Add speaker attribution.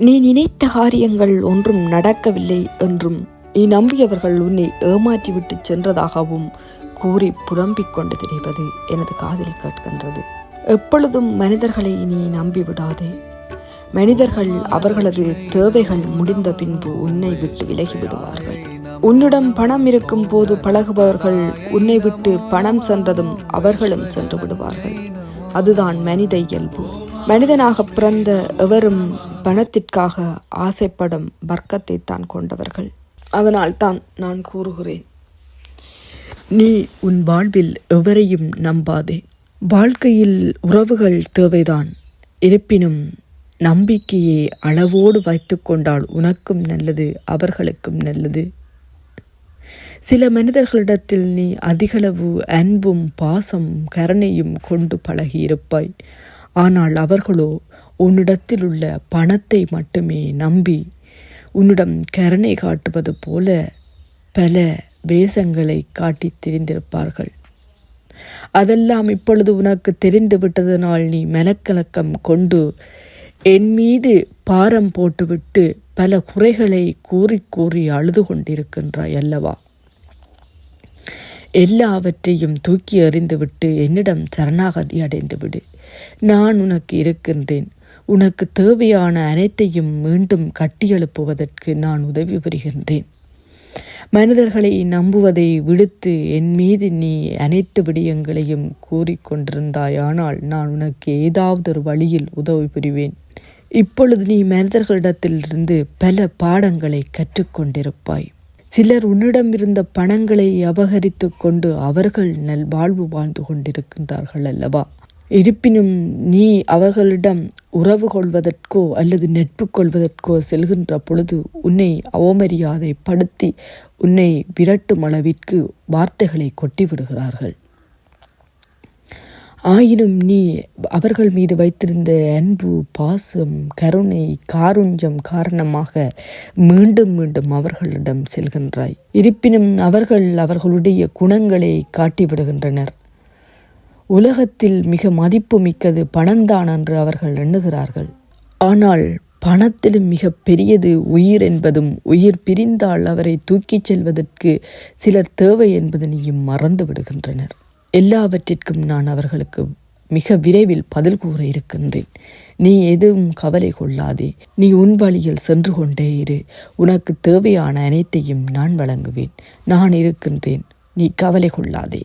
Speaker 1: நீ நினைத்த காரியங்கள் ஒன்றும் நடக்கவில்லை என்றும் நீ நம்பியவர்கள் உன்னை ஏமாற்றிவிட்டு சென்றதாகவும் கூறி புலம்பிக் கொண்டு திரிவது எனது காதில் கேட்கின்றது. எப்பொழுதும் மனிதர்களை நீ நம்பிவிடாதே. மனிதர்கள் அவர்களது தேவைகள் முடிந்த பின்பு உன்னை விட்டு விலகி விடுவார்கள். உன்னிடம் பணம் இருக்கும் போது பழகுபவர்கள் உன்னை விட்டு பணம் சென்றதும் அவர்களும் சென்று விடுவார்கள். அதுதான் மனித இயல்பு. மனிதனாக பிறந்த எவரும் பணத்திற்காக ஆசைப்படும் வர்க்கத்தை தான் கொண்டவர்கள். அதனால் தான் நான் கூறுகிறேன், நீ உன் வாழ்வில் எவரையும் நம்பாதே. வாழ்க்கையில் உறவுகள் தேவைதான். இருப்பினும் நம்பிக்கையை அளவோடு வைத்து கொண்டால் உனக்கும் நல்லது, அவர்களுக்கும் நல்லது. சில மனிதர்களிடத்தில் நீ அதிகளவு அன்பும் பாசம் கருணையும் கொண்டு பழகியிருப்பாய். ஆனால் அவர்களோ உன்னிடத்தில் உள்ள பணத்தை மட்டுமே நம்பி உன்னிடம் கருணை காட்டுவது போல பல வேஷங்களை காட்டி தெரிந்திருப்பார்கள். அதெல்லாம் இப்பொழுது உனக்கு தெரிந்து விட்டதனால் நீ மனக்கலக்கம் கொண்டு என் மீது பாரம் போட்டுவிட்டு பல குறைகளை கூறி கூறி அழுது கொண்டிருக்கின்றாய் அல்லவா? எல்லாவற்றையும் தூக்கி எறிந்துவிட்டு என்னிடம் சரணாகதி அடைந்து விடு. நான் உனக்கு இருக்கின்றேன். உனக்கு தேவையான அனைத்தையும் மீண்டும் கட்டியெழுப்புவதற்கு நான் உதவி புரிகின்றேன். மனிதர்களை நம்புவதை விடுத்து என் மீது நீ அனைத்து விடயங்களையும் கூறிக்கொண்டிருந்தாய். ஆனால் நான் உனக்கு ஏதாவது ஒரு வழியில் உதவி புரிவேன். இப்பொழுது நீ மனிதர்களிடத்திலிருந்து பல பாடங்களை கற்றுக்கொண்டிருப்பாய். சிலர் உன்னிடம் இருந்த பணங்களை அபகரித்து கொண்டு அவர்கள் நல்வாழ்வு வாழ்ந்து கொண்டிருக்கின்றார்கள் அல்லவா? இருப்பினும் நீ அவர்களிடம் உறவு கொள்வதற்கோ அல்லது நட்பு கொள்வதற்கோ செல்கின்ற பொழுது உன்னை அவமரியாதை படுத்தி உன்னை விரட்டும் அளவிற்கு வார்த்தைகளை கொட்டிவிடுகிறார்கள். ஆயினும் நீ அவர்கள் மீது வைத்திருந்த அன்பு, பாசம், கருணை, காருண்யம் காரணமாக மீண்டும் மீண்டும் அவர்களிடம் செல்கின்றாய். இருப்பினும் அவர்கள் அவர்களுடைய குணங்களை காட்டிவிடுகின்றனர். உலகத்தில் மிக மதிப்பு மிக்கது பணம்தான் என்று அவர்கள் எண்ணுகிறார்கள். ஆனால் பணத்திலும் மிக பெரியது உயிர் என்பதும், உயிர் பிரிந்தால் அவரை தூக்கிச் செல்வதற்கு சிலர் தேவை என்பதனையும் மறந்து விடுகின்றனர். எல்லாவற்றிற்கும் நான் அவர்களுக்கு மிக விரைவில் பதில் கூற இருக்கின்றேன். நீ எதுவும் கவலை கொள்ளாதே. நீ உன் வழியில் சென்று கொண்டே இரு. உனக்கு தேவையான அனைத்தையும் நான் வழங்குவேன். நான் இருக்கின்றேன். நீ கவலை கொள்ளாதே.